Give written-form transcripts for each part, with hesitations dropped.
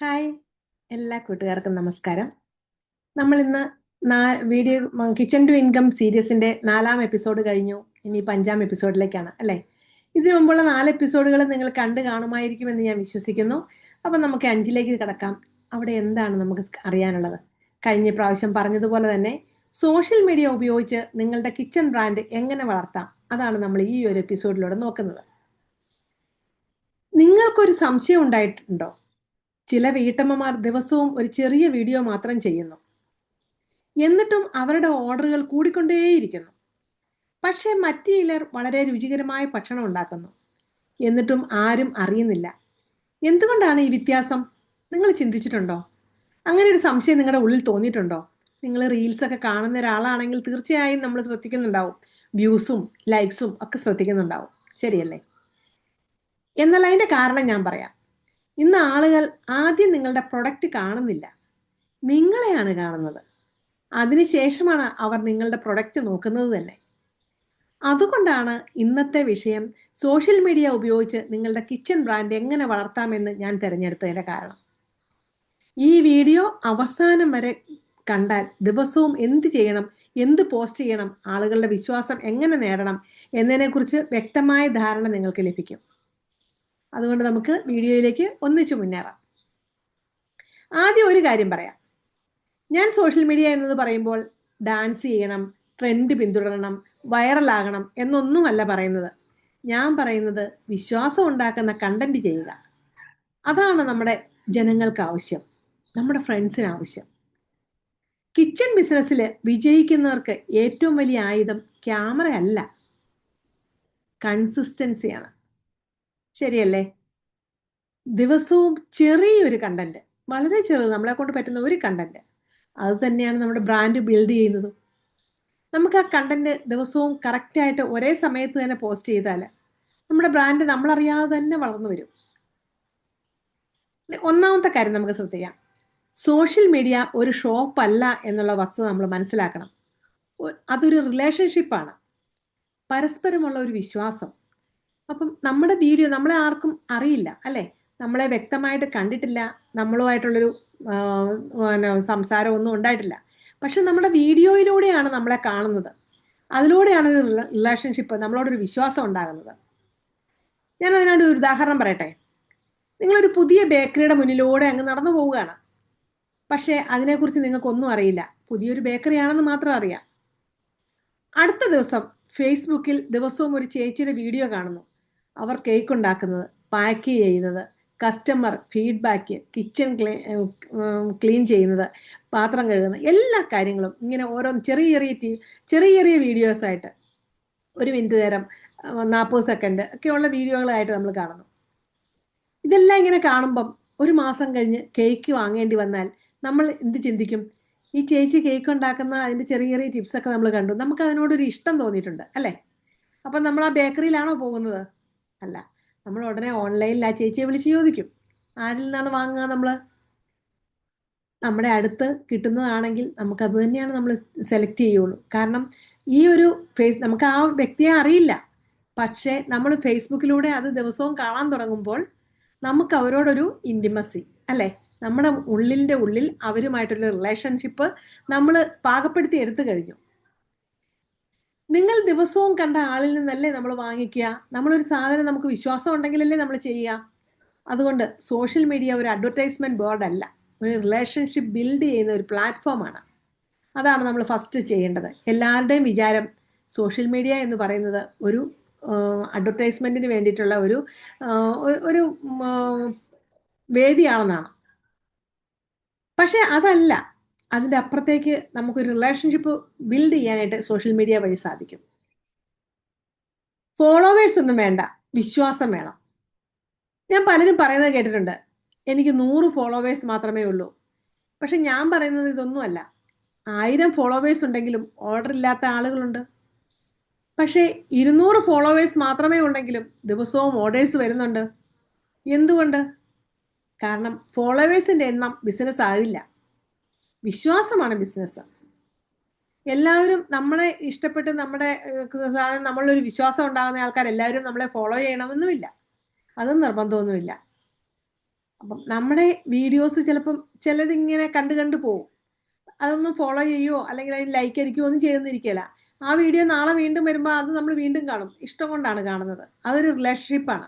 Hi എല്ലാ കൂട്ടുകാർക്കും നമസ്കാരം. നമ്മൾ ഇന്ന് വീഡിയോ കിച്ചൺ ടു ഇൻകം സീരീസിന്റെ 4-ാം എപ്പിസോഡ് കഴിഞ്ഞു. ഇനി 5-ാം എപ്പിസോഡിലേക്കാണ് അല്ലേ? ഇതിനു മുമ്പുള്ള 4 എപ്പിസോഡുകൾ നിങ്ങൾ കണ്ടു കാണുമായിരിക്കുമെന്ന് ഞാൻ വിശ്വസിക്കുന്നു. അപ്പം നമുക്ക് 5ലേക്ക് കിടക്കാം. അവിടെ എന്താണ് നമുക്ക് അറിയാനുള്ളത്? കഴിഞ്ഞ പ്രാവശ്യം പറഞ്ഞതുപോലെ തന്നെ സോഷ്യൽ മീഡിയ ഉപയോഗിച്ച് നിങ്ങളുടെ കിച്ചൺ ബ്രാൻഡ് എങ്ങനെ വളർത്താം, അതാണ് നമ്മൾ ഈ ഒരു എപ്പിസോഡിലൂടെ നോക്കുന്നത്. നിങ്ങൾക്കൊരു സംശയം ഉണ്ടായിട്ടുണ്ടോ? ചില വീട്ടമ്മമാർ ദിവസവും ഒരു ചെറിയ വീഡിയോ മാത്രം ചെയ്യുന്നു, എന്നിട്ടും അവരുടെ ഓർഡറുകൾ കൂടിക്കൊണ്ടേയിരിക്കുന്നു. പക്ഷേ മറ്റു ചിലർ വളരെ രുചികരമായ ഭക്ഷണം ഉണ്ടാക്കുന്നു, എന്നിട്ടും ആരും അറിയുന്നില്ല. എന്തുകൊണ്ടാണ് ഈ വ്യത്യാസം? നിങ്ങൾ ചിന്തിച്ചിട്ടുണ്ടോ? അങ്ങനെ ഒരു സംശയം നിങ്ങളുടെ ഉള്ളിൽ തോന്നിയിട്ടുണ്ടോ? നിങ്ങൾ റീൽസൊക്കെ കാണുന്ന ഒരാളാണെങ്കിൽ തീർച്ചയായും നമ്മൾ ശ്രദ്ധിക്കുന്നുണ്ടാവും, വ്യൂസും ലൈക്സും ഒക്കെ ശ്രദ്ധിക്കുന്നുണ്ടാവും, ശരിയല്ലേ? എന്നാൽ അതിൻ്റെ കാരണം ഞാൻ പറയാം. ഇന്ന് ആളുകൾ ആദ്യം നിങ്ങളുടെ പ്രൊഡക്റ്റ് കാണുന്നില്ല, നിങ്ങളെയാണ് കാണുന്നത്. അതിനുശേഷമാണ് അവർ നിങ്ങളുടെ പ്രൊഡക്റ്റ് നോക്കുന്നത് തന്നെ. അതുകൊണ്ടാണ് ഇന്നത്തെ വിഷയം സോഷ്യൽ മീഡിയ ഉപയോഗിച്ച് നിങ്ങളുടെ കിച്ചൺ ബ്രാൻഡ് എങ്ങനെ വളർത്താമെന്ന് ഞാൻ തിരഞ്ഞെടുത്തതിൻ്റെ കാരണം. ഈ വീഡിയോ അവസാനം വരെ കണ്ടാൽ ദിവസവും എന്ത് ചെയ്യണം, എന്ത് പോസ്റ്റ് ചെയ്യണം, ആളുകളുടെ വിശ്വാസം എങ്ങനെ നേടണം എന്നതിനെക്കുറിച്ച് വ്യക്തമായ ധാരണ നിങ്ങൾക്ക് ലഭിക്കും. അതുകൊണ്ട് നമുക്ക് വീഡിയോയിലേക്ക് ഒന്നിച്ചു മുന്നേറാം. ആദ്യം ഒരു കാര്യം പറയാം. ഞാൻ സോഷ്യൽ മീഡിയ എന്നത് പറയുമ്പോൾ ഡാൻസ് ചെയ്യണം, ട്രെൻഡ് പിന്തുടരണം, വൈറലാകണം എന്നൊന്നുമല്ല പറയുന്നത്. ഞാൻ പറയുന്നത് വിശ്വാസം ഉണ്ടാക്കുന്ന കണ്ടന്റ് ചെയ്യുക. അതാണ് നമ്മുടെ ജനങ്ങൾക്ക് ആവശ്യം, നമ്മുടെ ഫ്രണ്ട്സിന് ആവശ്യം. കിച്ചൺ ബിസിനസ്സിൽ വിജയിക്കുന്നവർക്ക് ഏറ്റവും വലിയ ആയുധം ക്യാമറ അല്ല, കൺസിസ്റ്റൻസിയാണ്. ശരിയല്ലേ? ദിവസവും ചെറിയൊരു കണ്ടന്റ്, വളരെ ചെറുത്, നമ്മളെ കൊണ്ട് പറ്റുന്ന ഒരു കണ്ടന്റ്, അത് തന്നെയാണ് നമ്മുടെ ബ്രാൻഡ് ബിൽഡ് ചെയ്യുന്നത്. നമുക്ക് ആ കണ്ടന്റ് ദിവസവും കറക്റ്റായിട്ട് ഒരേ സമയത്ത് തന്നെ പോസ്റ്റ് ചെയ്താൽ നമ്മുടെ ബ്രാൻഡ് നമ്മളറിയാതെ തന്നെ വളർന്നു വരും. ഒന്നാമത്തെ കാര്യം നമുക്ക് ശ്രദ്ധിക്കാം. സോഷ്യൽ മീഡിയ ഒരു ഷോപ്പ് അല്ല എന്നുള്ള വസ്തുത നമ്മൾ മനസ്സിലാക്കണം. അതൊരു റിലേഷൻഷിപ്പാണ്, പരസ്പരമുള്ള ഒരു വിശ്വാസം. അപ്പം നമ്മുടെ വീഡിയോ നമ്മളെ ആർക്കും അറിയില്ല അല്ലേ, നമ്മളെ വ്യക്തമായിട്ട് കണ്ടിട്ടില്ല, നമ്മളുമായിട്ടുള്ളൊരു സംസാരം ഒന്നും ഉണ്ടായിട്ടില്ല. പക്ഷെ നമ്മുടെ വീഡിയോയിലൂടെയാണ് നമ്മളെ കാണുന്നത്. അതിലൂടെയാണ് ഒരു റിലേഷൻഷിപ്പ്, നമ്മളോടൊരു വിശ്വാസം ഉണ്ടാകുന്നത്. ഞാൻ അതിനോട് ഒരു ഉദാഹരണം പറയട്ടെ. നിങ്ങളൊരു പുതിയ ബേക്കറിയുടെ മുന്നിലൂടെ അങ്ങ് നടന്നു പോവുകയാണ്. പക്ഷേ അതിനെക്കുറിച്ച് നിങ്ങൾക്കൊന്നും അറിയില്ല, പുതിയൊരു ബേക്കറി ആണെന്ന് മാത്രം അറിയാം. അടുത്ത ദിവസം ഫേസ്ബുക്കിൽ ദിവസവും ഒരു ചേച്ചിയുടെ വീഡിയോ കാണുന്നു. അവർ കേക്ക് ഉണ്ടാക്കുന്നത്, പാക്ക് ചെയ്യുന്നത്, കസ്റ്റമർ ഫീഡ്ബാക്ക്, കിച്ചൺ ക്ലീൻ ചെയ്യുന്നത്, പാത്രം കഴുകുന്നത്, എല്ലാ കാര്യങ്ങളും ഇങ്ങനെ ഓരോ ചെറിയ ചെറിയ വീഡിയോസായിട്ട് 1 മിനിറ്റ് നേരം 40 സെക്കൻഡ് ഒക്കെയുള്ള വീഡിയോകളായിട്ട് നമ്മൾ കാണുന്നു. ഇതെല്ലാം ഇങ്ങനെ കാണുമ്പം ഒരു മാസം കഴിഞ്ഞ് കേക്ക് വാങ്ങേണ്ടി വന്നാൽ നമ്മൾ എന്ത് ചിന്തിക്കും? ഈ ചേച്ചി കേക്ക് ഉണ്ടാക്കുന്ന അതിൻ്റെ ചെറിയ ടിപ്സൊക്കെ നമ്മൾ കണ്ടു, നമുക്ക് അതിനോടൊരു ഇഷ്ടം തോന്നിയിട്ടുണ്ട് അല്ലേ? അപ്പം നമ്മൾ ആ ബേക്കറിയിലാണോ പോകുന്നത്? അല്ല, നമ്മൾ ഉടനെ ഓൺലൈനിൽ ആ ചേച്ചിയെ വിളിച്ച് ചോദിക്കും, ആരിൽ നിന്നാണ് വാങ്ങുക? നമ്മുടെ അടുത്ത് കിട്ടുന്നതാണെങ്കിൽ നമുക്കത് തന്നെയാണ് നമ്മൾ സെലക്ട് ചെയ്യുള്ളൂ. കാരണം ഈ ഒരു നമുക്ക് ആ വ്യക്തിയെ അറിയില്ല, പക്ഷേ നമ്മൾ ഫേസ്ബുക്കിലൂടെ അത് ദിവസവും കാണാൻ തുടങ്ങുമ്പോൾ നമുക്ക് അവരോടൊരു ഇൻറ്റിമസി അല്ലേ, നമ്മുടെ ഉള്ളിൻ്റെ ഉള്ളിൽ അവരുമായിട്ടുള്ള റിലേഷൻഷിപ്പ് നമ്മൾ പാകപ്പെടുത്തി എടുത്തു കഴിഞ്ഞു. നിങ്ങൾ ദിവസവും കണ്ട ആളിൽ നിന്നല്ലേ നമ്മൾ വാങ്ങിക്കുക. നമ്മളൊരു സാധനം നമുക്ക് വിശ്വാസം ഉണ്ടെങ്കിലല്ലേ നമ്മൾ ചെയ്യുക. അതുകൊണ്ട് സോഷ്യൽ മീഡിയ ഒരു അഡ്വർടൈസ്മെൻറ്റ് ബോർഡ് അല്ല, ഒരു റിലേഷൻഷിപ്പ് ബിൽഡ് ചെയ്യുന്ന ഒരു പ്ലാറ്റ്ഫോമാണ്. അതാണ് നമ്മൾ ഫസ്റ്റ് ചെയ്യേണ്ടത്. എല്ലാവരുടെയും വിചാരം സോഷ്യൽ മീഡിയ എന്ന് പറയുന്നത് ഒരു അഡ്വർടൈസ്മെൻറ്റിന് വേണ്ടിയിട്ടുള്ള ഒരു വേദിയാണെന്നാണ്. പക്ഷേ അതല്ല, അതിൻ്റെ അപ്പുറത്തേക്ക് നമുക്കൊരു റിലേഷൻഷിപ്പ് ബിൽഡ് ചെയ്യാനായിട്ട് സോഷ്യൽ മീഡിയ വഴി സാധിക്കും. ഫോളോവേഴ്സ് ഒന്നും വേണ്ട, വിശ്വാസം വേണം. ഞാൻ പലരും പറയുന്നത് കേട്ടിട്ടുണ്ട്, എനിക്ക് 100 ഫോളോവേഴ്സ് മാത്രമേ ഉള്ളൂ. പക്ഷെ ഞാൻ പറയുന്നത് ഇതൊന്നുമല്ല. 1000 ഫോളോവേഴ്സ് ഉണ്ടെങ്കിലും ഓർഡർ ഇല്ലാത്ത ആളുകളുണ്ട്. പക്ഷേ 200 ഫോളോവേഴ്സ് മാത്രമേ ഉണ്ടെങ്കിലും ദിവസവും ഓർഡേഴ്സ് വരുന്നുണ്ട്. എന്തുകൊണ്ട്? കാരണം ഫോളോവേഴ്സിൻ്റെ എണ്ണം ബിസിനസ് ആകില്ല, വിശ്വാസമാണ് ബിസിനസ്. എല്ലാവരും നമ്മളെ ഇഷ്ടപ്പെട്ട് നമ്മുടെ സാധനം നമ്മളൊരു വിശ്വാസം ഉണ്ടാകുന്ന ആൾക്കാർ എല്ലാവരും നമ്മളെ ഫോളോ ചെയ്യണമെന്നുമില്ല, അതും നിർബന്ധമൊന്നുമില്ല. അപ്പം നമ്മുടെ വീഡിയോസ് ചിലപ്പം ചിലതിങ്ങനെ കണ്ടു പോകും. അതൊന്നും ഫോളോ ചെയ്യുവോ അല്ലെങ്കിൽ അതിന് ലൈക്ക് അടിക്കുകയോ ഒന്നും ചെയ്തെന്നിരിക്കില്ല. ആ വീഡിയോ നാളെ വീണ്ടും വരുമ്പോൾ അത് നമ്മൾ വീണ്ടും കാണും. ഇഷ്ടം കൊണ്ടാണ് കാണുന്നത്. അതൊരു റിലേഷൻഷിപ്പാണ്.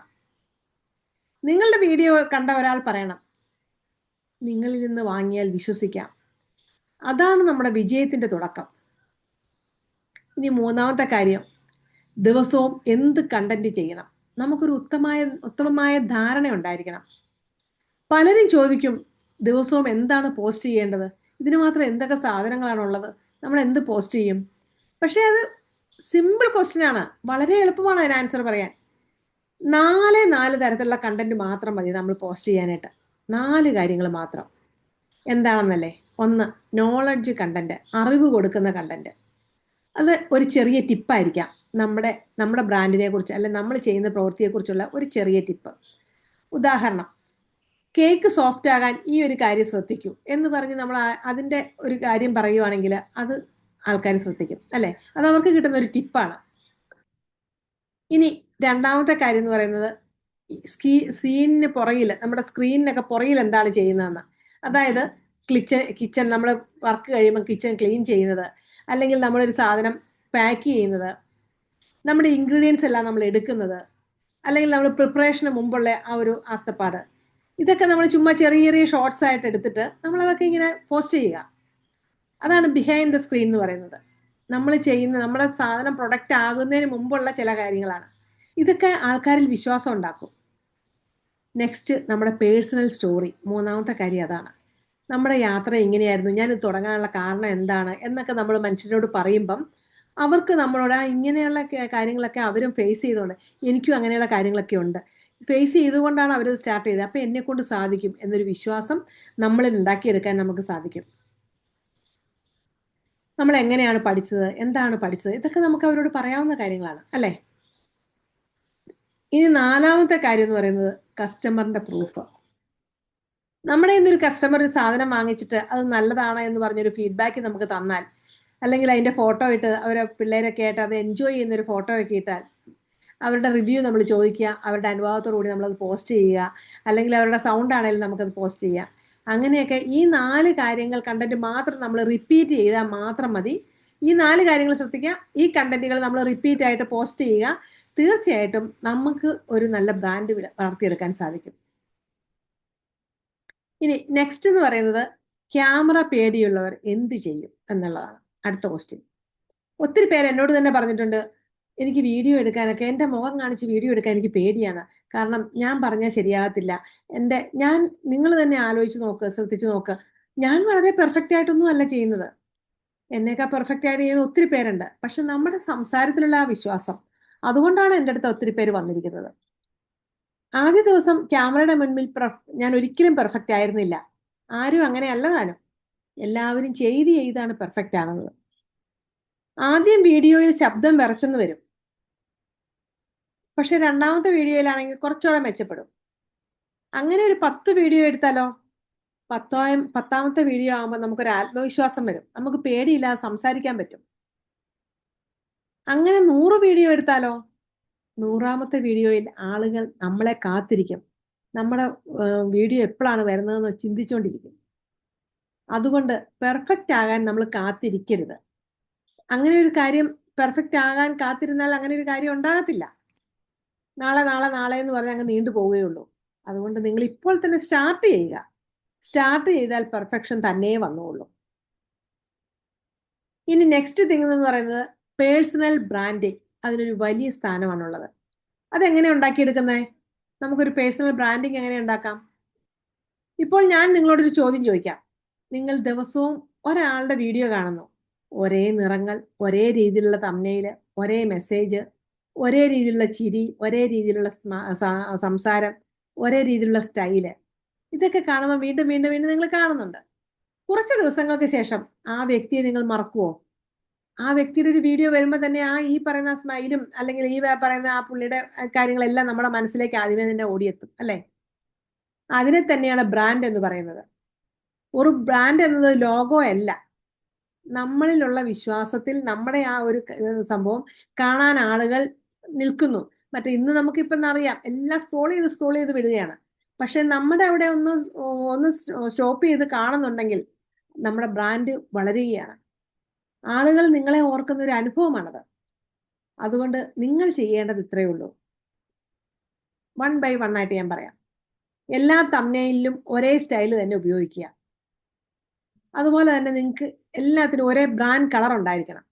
നിങ്ങളുടെ വീഡിയോ കണ്ട ഒരാൾ പറയണം, നിങ്ങളിൽ നിന്ന് വാങ്ങിയാൽ വിശ്വസിക്കാം. അതാണ് നമ്മുടെ വിജയത്തിന്റെ തുടക്കം. ഇനി മൂന്നാമത്തെ കാര്യം, ദിവസവും എന്ത് കണ്ടന്റ് ചെയ്യണം. നമുക്കൊരു ഉത്തമമായ ധാരണ ഉണ്ടായിരിക്കണം. പലരും ചോദിക്കും, ദിവസവും എന്താണ് പോസ്റ്റ് ചെയ്യേണ്ടത്? ഇതിന് മാത്രം എന്തൊക്കെ സാധനങ്ങളാണുള്ളത്? നമ്മൾ എന്ത് പോസ്റ്റ് ചെയ്യും? പക്ഷേ അത് സിമ്പിൾ ക്വസ്റ്റ്യൻ ആണ്. വളരെ എളുപ്പമാണ് അതിന് ആൻസർ പറയാൻ. നാല് തരത്തിലുള്ള കണ്ടന്റ് മാത്രം മതി നമ്മൾ പോസ്റ്റ് ചെയ്യാനായിട്ട്. 4 കാര്യങ്ങൾ മാത്രം. എന്താണെന്നല്ലേ? 1, നോളജ് കണ്ടന്റ്, അറിവ് കൊടുക്കുന്ന കണ്ടന്റ്. അത് ഒരു ചെറിയ ടിപ്പായിരിക്കാം. നമ്മുടെ ബ്രാൻഡിനെ കുറിച്ച് അല്ലെങ്കിൽ നമ്മൾ ചെയ്യുന്ന പ്രവൃത്തിയെക്കുറിച്ചുള്ള ഒരു ചെറിയ ടിപ്പ്. ഉദാഹരണം, കേക്ക് സോഫ്റ്റ് ആകാൻ ഈ ഒരു കാര്യം ശ്രദ്ധിക്കൂ എന്ന് പറഞ്ഞ് നമ്മൾ അതിൻ്റെ ഒരു കാര്യം പറയുവാണെങ്കിൽ അത് ആൾക്കാർ ശ്രദ്ധിക്കും, അല്ലേ? അത് അവർക്ക് കിട്ടുന്ന ഒരു ടിപ്പാണ്. ഇനി രണ്ടാമത്തെ കാര്യം എന്ന് പറയുന്നത്, സീനിന് പുറകിൽ, നമ്മുടെ സ്ക്രീനിനൊക്കെ പുറകിൽ എന്താണ് ചെയ്യുന്നതെന്ന്. അതായത് കിച്ചൺ നമ്മൾ വർക്ക് കഴിയുമ്പോൾ കിച്ചൺ ക്ലീൻ ചെയ്യുന്നത്, അല്ലെങ്കിൽ നമ്മളൊരു സാധനം പാക്ക് ചെയ്യുന്നത്, നമ്മുടെ ഇൻഗ്രീഡിയൻസ് എല്ലാം നമ്മൾ എടുക്കുന്നത്, അല്ലെങ്കിൽ നമ്മൾ പ്രിപ്പറേഷന് മുമ്പുള്ള ആ ഒരു ആസ്തപ്പാട്, ഇതൊക്കെ നമ്മൾ ചുമ്മാ ചെറിയ ചെറിയ ഷോർട്സ് ആയിട്ട് എടുത്തിട്ട് നമ്മളതൊക്കെ ഇങ്ങനെ പോസ്റ്റ് ചെയ്യുക. അതാണ് ബിഹൈൻഡ് ദ സ്ക്രീൻ എന്ന് പറയുന്നത്. നമ്മൾ ചെയ്യുന്ന നമ്മുടെ സാധനം പ്രൊഡക്റ്റ് ആകുന്നതിന് മുമ്പുള്ള ചില കാര്യങ്ങളാണ്. ഇതൊക്കെ ആൾക്കാരിൽ വിശ്വാസം ഉണ്ടാക്കും. നെക്സ്റ്റ്, നമ്മുടെ പേഴ്സണൽ സ്റ്റോറി. മൂന്നാമത്തെ കാര്യം അതാണ്. നമ്മുടെ യാത്ര എങ്ങനെയായിരുന്നു, ഞാനിത് തുടങ്ങാനുള്ള കാരണം എന്താണ് എന്നൊക്കെ നമ്മൾ മനുഷ്യരോട് പറയുമ്പം അവർക്ക് നമ്മളോട് ഇങ്ങനെയുള്ള കാര്യങ്ങളൊക്കെ അവരും ഫേസ് ചെയ്തുകൊണ്ട്, എനിക്കും അങ്ങനെയുള്ള കാര്യങ്ങളൊക്കെ ഉണ്ട്, ഫേസ് ചെയ്തുകൊണ്ടാണ് അവരത് സ്റ്റാർട്ട് ചെയ്തത്, അപ്പം എന്നെക്കൊണ്ട് സാധിക്കും എന്നൊരു വിശ്വാസം നമ്മളിൽ ഉണ്ടാക്കിയെടുക്കാൻ നമുക്ക് സാധിക്കും. നമ്മൾ എങ്ങനെയാണ് പഠിച്ചത്, എന്താണ് പഠിച്ചത്, ഇതൊക്കെ നമുക്ക് അവരോട് പറയാവുന്ന കാര്യങ്ങളാണ്, അല്ലേ? ഇനി നാലാമത്തെ കാര്യം എന്ന് പറയുന്നത് കസ്റ്റമറിന്റെ പ്രൂഫ്. നമ്മുടെ ഇന്നൊരു കസ്റ്റമർ ഒരു സാധനം വാങ്ങിച്ചിട്ട് അത് നല്ലതാണ് എന്ന് പറഞ്ഞൊരു ഫീഡ്ബാക്ക് നമുക്ക് തന്നാൽ, അല്ലെങ്കിൽ അതിൻ്റെ ഫോട്ടോ ഇട്ട് അവരെ പിള്ളേരൊക്കെ ആയിട്ട് അത് എൻജോയ് ചെയ്യുന്നൊരു ഫോട്ടോ ഒക്കെ ഇട്ടാൽ അവരുടെ റിവ്യൂ നമ്മൾ ചോദിക്കുക, അവരുടെ അനുഭവത്തോടു കൂടി നമ്മളത് പോസ്റ്റ് ചെയ്യുക, അല്ലെങ്കിൽ അവരുടെ സൗണ്ട് ആണെങ്കിലും നമുക്കത് പോസ്റ്റ് ചെയ്യാം. അങ്ങനെയൊക്കെ ഈ 4 കാര്യങ്ങൾ കണ്ടന്റ് മാത്രം നമ്മൾ റിപ്പീറ്റ് ചെയ്താൽ മാത്രം മതി. ഈ 4 കാര്യങ്ങൾ ശ്രദ്ധിക്കുക, ഈ കണ്ടന്റുകൾ നമ്മൾ റിപ്പീറ്റ് ആയിട്ട് പോസ്റ്റ് ചെയ്യുക. തീർച്ചയായിട്ടും നമുക്ക് ഒരു നല്ല ബ്രാൻഡ് വളർത്തിയെടുക്കാൻ സാധിക്കും. ഇനി നെക്സ്റ്റ് എന്ന് പറയുന്നത്, ക്യാമറ പേടിയുള്ളവർ എന്ത് ചെയ്യും എന്നുള്ളതാണ് അടുത്ത ക്വസ്റ്റ്യൻ. ഒത്തിരി പേര് എന്നോട് തന്നെ പറഞ്ഞിട്ടുണ്ട്, എനിക്ക് വീഡിയോ എടുക്കാനൊക്കെ, എൻ്റെ മുഖം കാണിച്ച് വീഡിയോ എടുക്കാൻ എനിക്ക് പേടിയാണ്, കാരണം ഞാൻ പറഞ്ഞാൽ ശരിയാകത്തില്ല. നിങ്ങൾ തന്നെ ആലോചിച്ച് നോക്ക്, ശ്രദ്ധിച്ച് നോക്ക്, ഞാൻ വളരെ പെർഫെക്റ്റ് ആയിട്ടൊന്നും അല്ല ചെയ്യുന്നത്. എന്നേക്കാൾ പെർഫെക്റ്റ് ആയിട്ട് ചെയ്യുന്ന ഒത്തിരി പേരുണ്ട്. പക്ഷെ നമ്മുടെ സംസാരത്തിലുള്ള ആ വിശ്വാസം, അതുകൊണ്ടാണ് എൻ്റെ അടുത്ത് ഒത്തിരി പേര് വന്നിരിക്കുന്നത്. ആദ്യ ദിവസം ക്യാമറയുടെ മുൻപിൽ ഞാൻ ഒരിക്കലും പെർഫെക്റ്റ് ആയിരുന്നില്ല. ആരും അങ്ങനെയല്ല താനും. എല്ലാവരും ചെയ്താണ് പെർഫെക്റ്റ് ആകുന്നത്. ആദ്യം വീഡിയോയിൽ ശബ്ദം വിറച്ചെന്ന് വരും. പക്ഷെ രണ്ടാമത്തെ വീഡിയോയിലാണെങ്കിൽ കുറച്ചുകൂടെ മെച്ചപ്പെടും. അങ്ങനെ ഒരു 10 വീഡിയോ എടുത്താലോ? പത്താമത്തെ വീഡിയോ ആകുമ്പോൾ നമുക്കൊരു ആത്മവിശ്വാസം വരും. നമുക്ക് പേടിയില്ലാതെ സംസാരിക്കാൻ പറ്റും. അങ്ങനെ 100 വീഡിയോ എടുത്താലോ? 100ാമത്തെ വീഡിയോയിൽ ആളുകൾ നമ്മളെ കാത്തിരിക്കും. നമ്മുടെ വീഡിയോ എപ്പോഴാണ് വരുന്നതെന്ന് ചിന്തിച്ചുകൊണ്ടിരിക്കും. അതുകൊണ്ട് പെർഫെക്റ്റ് ആകാൻ നമ്മൾ കാത്തിരിക്കരുത്. അങ്ങനെ ഒരു കാര്യം, പെർഫെക്റ്റ് ആകാൻ കാത്തിരുന്നാൽ അങ്ങനെ ഒരു കാര്യം ഉണ്ടാകത്തില്ല. നാളെ നാളെ നാളെ എന്ന് പറഞ്ഞ് അങ്ങ് നീണ്ടു പോവുകയുള്ളൂ. അതുകൊണ്ട് നിങ്ങൾ ഇപ്പോൾ തന്നെ സ്റ്റാർട്ട് ചെയ്യുക. സ്റ്റാർട്ട് ചെയ്താൽ പെർഫെക്ഷൻ തന്നെ വന്നോളൂ. ഇനി നെക്സ്റ്റ് തിങ് എന്ന് പറയുന്നത് പേഴ്സണൽ ബ്രാൻഡിങ്. അതിനൊരു വലിയ സ്ഥാനമാണുള്ളത്. അതെങ്ങനെ ഉണ്ടാക്കിയെടുക്കുന്നത്? നമുക്കൊരു പേഴ്സണൽ ബ്രാൻഡിങ് എങ്ങനെ ഉണ്ടാക്കാം? ഇപ്പോൾ ഞാൻ നിങ്ങളോടൊരു ചോദ്യം ചോദിക്കാം. നിങ്ങൾ ദിവസവും ഒരാളുടെ വീഡിയോ കാണുന്നു. ഒരേ നിറങ്ങൾ, ഒരേ രീതിയിലുള്ള തംബ്നെയില്, ഒരേ മെസ്സേജ്, ഒരേ രീതിയിലുള്ള ചിരി, ഒരേ രീതിയിലുള്ള സംസാരം, ഒരേ രീതിയിലുള്ള സ്റ്റൈല്, ഇതൊക്കെ കാണുമ്പോൾ വീണ്ടും വീണ്ടും വീണ്ടും നിങ്ങൾ കാണുന്നുണ്ട്. കുറച്ച് ദിവസങ്ങൾക്ക് ശേഷം ആ വ്യക്തിയെ നിങ്ങൾ മറക്കുവോ? ആ വ്യക്തിയുടെ ഒരു വീഡിയോ വരുമ്പോൾ തന്നെ ഈ പറയുന്ന സ്മൈലും അല്ലെങ്കിൽ ഈ പറയുന്ന ആ പുള്ളിയുടെ കാര്യങ്ങളെല്ലാം നമ്മുടെ മനസ്സിലേക്ക് ആദ്യമേ തന്നെ ഓടിയെത്തും, അല്ലേ? അതിനെ തന്നെയാണ് ബ്രാൻഡ് എന്ന് പറയുന്നത്. ഒരു ബ്രാൻഡ് എന്നത് ലോഗോ അല്ല. നമ്മളിലുള്ള വിശ്വാസത്തിൽ നമ്മുടെ ആ ഒരു സംഭവം കാണാൻ ആളുകൾ നിൽക്കുന്നു. മറ്റേ ഇന്ന് നമുക്കിപ്പം അറിയാം, എല്ലാം സ്ക്രോൾ ചെയ്ത് വിടുകയാണ്. പക്ഷെ നമ്മുടെ അവിടെ ഒന്ന് സ്റ്റോപ്പ് ചെയ്ത് കാണുന്നുണ്ടെങ്കിൽ നമ്മുടെ ബ്രാൻഡ് വളരുകയാണ്. ആളുകൾ നിങ്ങളെ ഓർക്കുന്ന ഒരു അനുഭവമാണത്. അതുകൊണ്ട് നിങ്ങൾ ചെയ്യേണ്ടത് ഇത്രയേ ഉള്ളൂ. 1 by 1 ആയിട്ട് ഞാൻ പറയാം. എല്ലാ തംബ്നെയിലിലും ഒരേ സ്റ്റൈൽ തന്നെ ഉപയോഗിക്കുക. അതുപോലെ തന്നെ നിങ്ങൾക്ക് എല്ലാത്തിനും ഒരേ ബ്രാൻഡ് കളർ ഉണ്ടായിരിക്കണം.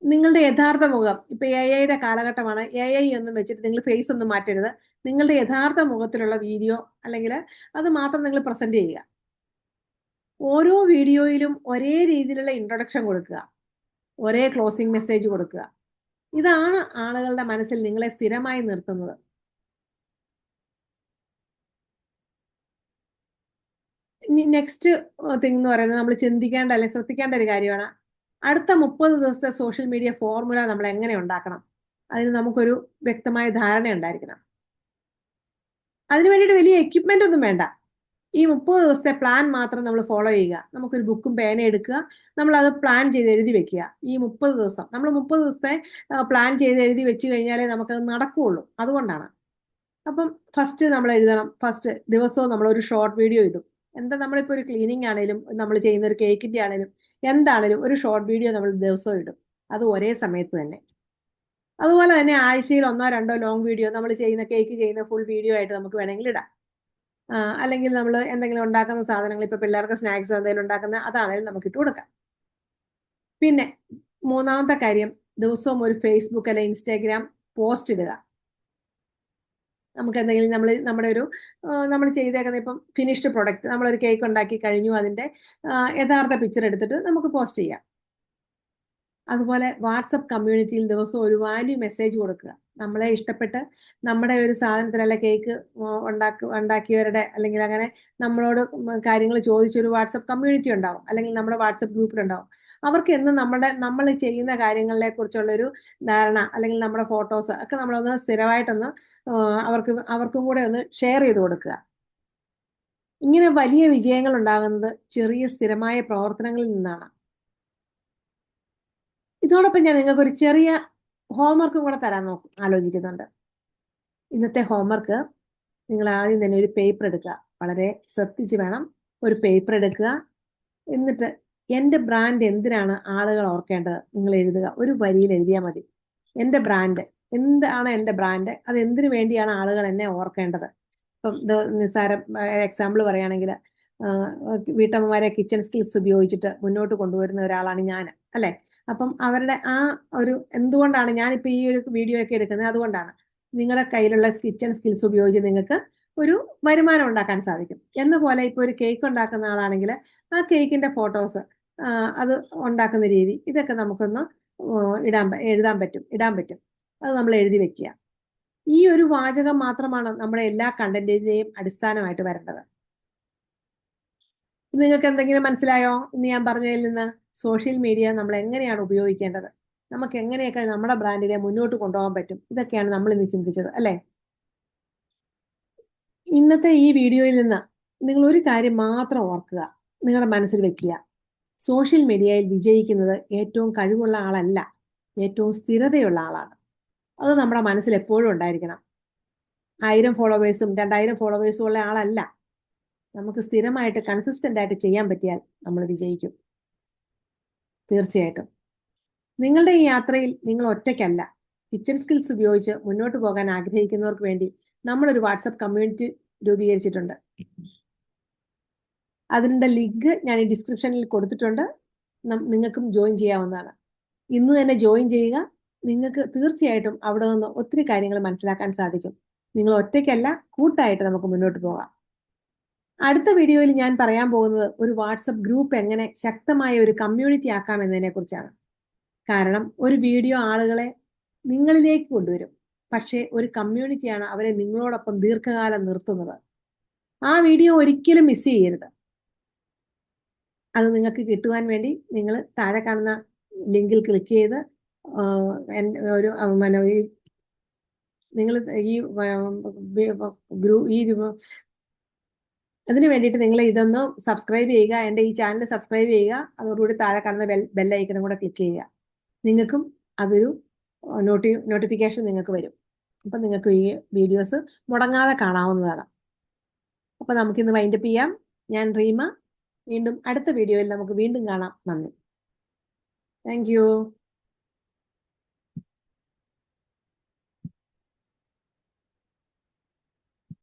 നിങ്ങളുടെ യഥാർത്ഥ മുഖം, ഇപ്പൊ AI കാലഘട്ടമാണ്. AI ഒന്നും വെച്ചിട്ട് നിങ്ങൾ ഫേസ് ഒന്നും മാറ്റരുത്. നിങ്ങളുടെ യഥാർത്ഥ മുഖത്തിലുള്ള വീഡിയോ അല്ലെങ്കിൽ അത് മാത്രം നിങ്ങൾ പ്രസന്റ് ചെയ്യുക. ഓരോ വീഡിയോയിലും ഒരേ രീതിയിലുള്ള ഇൻട്രൊഡക്ഷൻ കൊടുക്കുക, ഒരേ ക്ലോസിംഗ് മെസ്സേജ് കൊടുക്കുക. ഇതാണ് ആളുകളുടെ മനസ്സിൽ നിങ്ങളെ സ്ഥിരമായി നിർത്തുന്നത്. ഇനി നെക്സ്റ്റ് തിങ് എന്ന് പറയുന്നത് നമ്മൾ ചിന്തിക്കേണ്ട അല്ലെങ്കിൽ ശ്രദ്ധിക്കേണ്ട ഒരു കാര്യമാണ്. അടുത്ത 30 ദിവസത്തെ സോഷ്യൽ മീഡിയ ഫോർമുല നമ്മൾ എങ്ങനെ ഉണ്ടാക്കണം? അതിന് നമുക്കൊരു വ്യക്തമായ ധാരണ ഉണ്ടായിരിക്കണം. അതിന് വേണ്ടിയിട്ട് വലിയ എക്യുപ്മെന്റ് ഒന്നും വേണ്ട. ഈ 30 ദിവസത്തെ പ്ലാൻ മാത്രം നമ്മൾ ഫോളോ ചെയ്യുക. നമുക്കൊരു ബുക്കും പേനയും എടുക്കുക. നമ്മൾ അത് പ്ലാൻ ചെയ്ത് എഴുതി വെക്കുക. ഈ 30 ദിവസം നമ്മൾ 30 ദിവസത്തെ പ്ലാൻ ചെയ്ത് എഴുതി വെച്ച് കഴിഞ്ഞാലേ നമുക്കത് നടക്കുകയുള്ളൂ. അതുകൊണ്ടാണ്. അപ്പം ഫസ്റ്റ് നമ്മൾ എഴുതണം. ഫസ്റ്റ് ദിവസവും നമ്മളൊരു ഷോർട്ട് വീഡിയോ ഇടും. എന്താ, നമ്മളിപ്പോൾ ഒരു ക്ലീനിങ് ആണെങ്കിലും നമ്മൾ ചെയ്യുന്ന ഒരു കേക്കിന്റെ ആണെങ്കിലും എന്താണെങ്കിലും ഒരു ഷോർട്ട് വീഡിയോ നമ്മൾ ദിവസവും ഇടും. അത് ഒരേ സമയത്ത് തന്നെ. അതുപോലെ തന്നെ ആഴ്ചയിൽ 1-2 ലോങ് വീഡിയോ നമ്മൾ ചെയ്യുന്ന കേക്ക് ചെയ്യുന്ന ഫുൾ വീഡിയോ ആയിട്ട് നമുക്ക് വേണമെങ്കിൽ ഇടാം. അല്ലെങ്കിൽ നമ്മൾ എന്തെങ്കിലും ഉണ്ടാക്കുന്ന സാധനങ്ങൾ, ഇപ്പൊ പിള്ളേർക്ക് സ്നാക്സോ എന്തെങ്കിലും ഉണ്ടാക്കുന്ന അതാണെങ്കിലും നമുക്ക് ഇട്ട് കൊടുക്കാം. പിന്നെ മൂന്നാമത്തെ കാര്യം, ദിവസവും ഒരു ഫേസ്ബുക്ക് അല്ലെങ്കിൽ ഇൻസ്റ്റാഗ്രാം പോസ്റ്റ് ഇടുക. നമുക്ക് എന്തെങ്കിലും നമ്മൾ ചെയ്തേക്കുന്ന ഇപ്പം ഫിനിഷ്ഡ് പ്രൊഡക്റ്റ്, നമ്മളൊരു കേക്ക് ഉണ്ടാക്കി കഴിഞ്ഞു, അതിന്റെ യഥാർത്ഥ പിക്ചർ എടുത്തിട്ട് നമുക്ക് പോസ്റ്റ് ചെയ്യാം. അതുപോലെ വാട്സപ്പ് കമ്മ്യൂണിറ്റിയിൽ ദിവസവും ഒരു വാല്യൂ മെസ്സേജ് കൊടുക്കുക. നമ്മളെ ഇഷ്ടപ്പെട്ട് നമ്മുടെ ഒരു സാധനത്തിനല്ല കേക്ക് ഉണ്ടാക്കിയവരുടെ അല്ലെങ്കിൽ അങ്ങനെ നമ്മളോട് കാര്യങ്ങൾ ചോദിച്ചൊരു വാട്സപ്പ് കമ്മ്യൂണിറ്റി ഉണ്ടാവും, അല്ലെങ്കിൽ നമ്മുടെ വാട്സപ്പ് ഗ്രൂപ്പിലുണ്ടാവും. അവർക്ക് എന്നും നമ്മൾ ചെയ്യുന്ന കാര്യങ്ങളെ കുറിച്ചുള്ളൊരു ധാരണ അല്ലെങ്കിൽ നമ്മുടെ ഫോട്ടോസ് ഒക്കെ നമ്മളൊന്ന് സ്ഥിരമായിട്ടൊന്ന് അവർക്കും കൂടെ ഒന്ന് ഷെയർ ചെയ്ത് കൊടുക്കുക. ഇങ്ങനെ വലിയ വിജയങ്ങൾ ഉണ്ടാകുന്നത് ചെറിയ സ്ഥിരമായ പ്രവർത്തനങ്ങളിൽ നിന്നാണ്. ഇതോടൊപ്പം ഞാൻ നിങ്ങൾക്ക് ഒരു ചെറിയ ഹോംവർക്കും കൂടെ തരാൻ ആലോചിക്കുന്നുണ്ട്. ഇന്നത്തെ ഹോംവർക്ക്, നിങ്ങൾ ആദ്യം തന്നെ ഒരു പേപ്പർ എടുക്കുക. വളരെ ശ്രദ്ധിച്ച് വേണം. ഒരു പേപ്പർ എടുക്കുക. എന്നിട്ട് എൻ്റെ ബ്രാൻഡ് എന്തിനാണ് ആളുകൾ ഓർക്കേണ്ടത് നിങ്ങൾ എഴുതുക. ഒരു വരിയിൽ എഴുതിയാൽ മതി. എൻ്റെ ബ്രാൻഡ് എന്താണ്, എൻ്റെ ബ്രാൻഡ് അത് എന്തിനു വേണ്ടിയാണ് ആളുകൾ എന്നെ ഓർക്കേണ്ടത്. ഇപ്പം നിസ്സാരം എക്സാമ്പിൾ പറയുകയാണെങ്കിൽ, വീട്ടമ്മമാരെ കിച്ചൺ സ്കിൽസ് ഉപയോഗിച്ചിട്ട് മുന്നോട്ട് കൊണ്ടുവരുന്ന ഒരാളാണ് ഞാൻ, അല്ലേ? അപ്പം അവരുടെ ആ ഒരു എന്തുകൊണ്ടാണ് ഞാനിപ്പോൾ ഈ ഒരു വീഡിയോ ഒക്കെ എടുക്കുന്നത്, അതുകൊണ്ടാണ്. നിങ്ങളുടെ കയ്യിലുള്ള കിച്ചൺ സ്കിൽസ് ഉപയോഗിച്ച് നിങ്ങൾക്ക് ഒരു വരുമാനം ഉണ്ടാക്കാൻ സാധിക്കും. എന്ന പോലെ ഇപ്പോൾ ഒരു കേക്ക് ഉണ്ടാക്കുന്ന ആളാണെങ്കിൽ ആ കേക്കിന്റെ ഫോട്ടോസ്, അത് ഉണ്ടാക്കുന്ന രീതി, ഇതൊക്കെ നമുക്കൊന്ന് ഇടാൻ പറ്റും. അത് നമ്മൾ എഴുതി വെക്കുക. ഈ ഒരു വാചകം മാത്രമാണ് നമ്മുടെ എല്ലാ കണ്ടന്റിന്റെയും അടിസ്ഥാനമായിട്ട് വരേണ്ടത്. നിങ്ങൾക്ക് എന്തെങ്കിലും മനസ്സിലായോ ഇന്ന് ഞാൻ പറഞ്ഞതിൽ നിന്ന്? സോഷ്യൽ മീഡിയ നമ്മൾ എങ്ങനെയാണ് ഉപയോഗിക്കേണ്ടത്, നമുക്ക് എങ്ങനെയൊക്കെ നമ്മുടെ ബ്രാൻഡിനെ മുന്നോട്ട് കൊണ്ടുപോകാൻ പറ്റും, ഇതൊക്കെയാണ് നമ്മൾ ഇന്ന് ചിന്തിച്ചത്, അല്ലേ? ഇന്നത്തെ ഈ വീഡിയോയിൽ നിന്ന് നിങ്ങൾ ഒരു കാര്യം മാത്രം ഓർക്കുക, നിങ്ങളുടെ മനസ്സിൽ വെക്കുക. സോഷ്യൽ മീഡിയയിൽ വിജയിക്കുന്നത് ഏറ്റവും കഴിവുള്ള ആളല്ല, ഏറ്റവും സ്ഥിരതയുള്ള ആളാണ്. അത് നമ്മുടെ മനസ്സിൽ എപ്പോഴും ഉണ്ടായിരിക്കണം. 1000 ഫോളോവേഴ്സും 2000 ഫോളോവേഴ്സും ഉള്ള ആളല്ല. നമുക്ക് സ്ഥിരമായിട്ട് കൺസിസ്റ്റന്റ് ആയിട്ട് ചെയ്യാൻ പറ്റിയാൽ നമ്മൾ വിജയിക്കും, തീർച്ചയായിട്ടും. നിങ്ങളുടെ ഈ യാത്രയിൽ നിങ്ങൾ ഒറ്റയ്ക്കല്ല. കിച്ചൺ സ്കിൽസ് ഉപയോഗിച്ച് മുന്നോട്ട് പോകാൻ ആഗ്രഹിക്കുന്നവർക്ക് വേണ്ടി നമ്മളൊരു വാട്സപ്പ് കമ്മ്യൂണിറ്റി രൂപീകരിച്ചിട്ടുണ്ട്. അതിൻ്റെ ലിങ്ക് ഞാൻ ഈ ഡിസ്ക്രിപ്ഷനിൽ കൊടുത്തിട്ടുണ്ട്. നിങ്ങൾക്കും ജോയിൻ ചെയ്യാവുന്നതാണ്. ഇന്ന് തന്നെ ജോയിൻ ചെയ്യുക. നിങ്ങൾക്ക് തീർച്ചയായിട്ടും അവിടെ നിന്ന് ഒത്തിരി കാര്യങ്ങൾ മനസ്സിലാക്കാൻ സാധിക്കും. നിങ്ങൾ ഒറ്റയ്ക്കല്ല, കൂട്ടായിട്ട് നമുക്ക് മുന്നോട്ട് പോകാം. അടുത്ത വീഡിയോയിൽ ഞാൻ പറയാൻ പോകുന്നത് ഒരു വാട്സപ്പ് ഗ്രൂപ്പ് എങ്ങനെ ശക്തമായ ഒരു കമ്മ്യൂണിറ്റി ആക്കാം എന്നതിനെ കുറിച്ചാണ്. കാരണം ഒരു വീഡിയോ ആളുകളെ നിങ്ങളിലേക്ക് കൊണ്ടുവരും, പക്ഷേ ഒരു കമ്മ്യൂണിറ്റിയാണ് അവരെ നിങ്ങളോടൊപ്പം ദീർഘകാലം നിർത്തുന്നത്. ആ വീഡിയോ ഒരിക്കലും മിസ് ചെയ്യരുത്. അത് നിങ്ങൾക്ക് കിട്ടുവാൻ വേണ്ടി നിങ്ങൾ താഴെ കാണുന്ന ലിങ്കിൽ ക്ലിക്ക് ചെയ്ത് നിങ്ങൾ അതിന് വേണ്ടിയിട്ട് നിങ്ങൾ ഇതൊന്ന് സബ്സ്ക്രൈബ് ചെയ്യുക. എൻ്റെ ഈ ചാനൽ സബ്സ്ക്രൈബ് ചെയ്യുക. അതോടുകൂടി താഴെ കാണുന്ന ബെല്ലൈക്കനും കൂടെ ക്ലിക്ക് ചെയ്യുക. നിങ്ങൾക്കും അതൊരു നോട്ടിഫിക്കേഷൻ നിങ്ങൾക്ക് വരും. അപ്പം നിങ്ങൾക്ക് ഈ വീഡിയോസ് മുടങ്ങാതെ കാണാവുന്നതാണ്. അപ്പം നമുക്കിന്ന് വൈൻഡപ്പ് ചെയ്യാം. ഞാൻ റീമ. വീണ്ടും അടുത്ത വീഡിയോയിൽ നമുക്ക് വീണ്ടും കാണാം. നന്ദി. Thank you.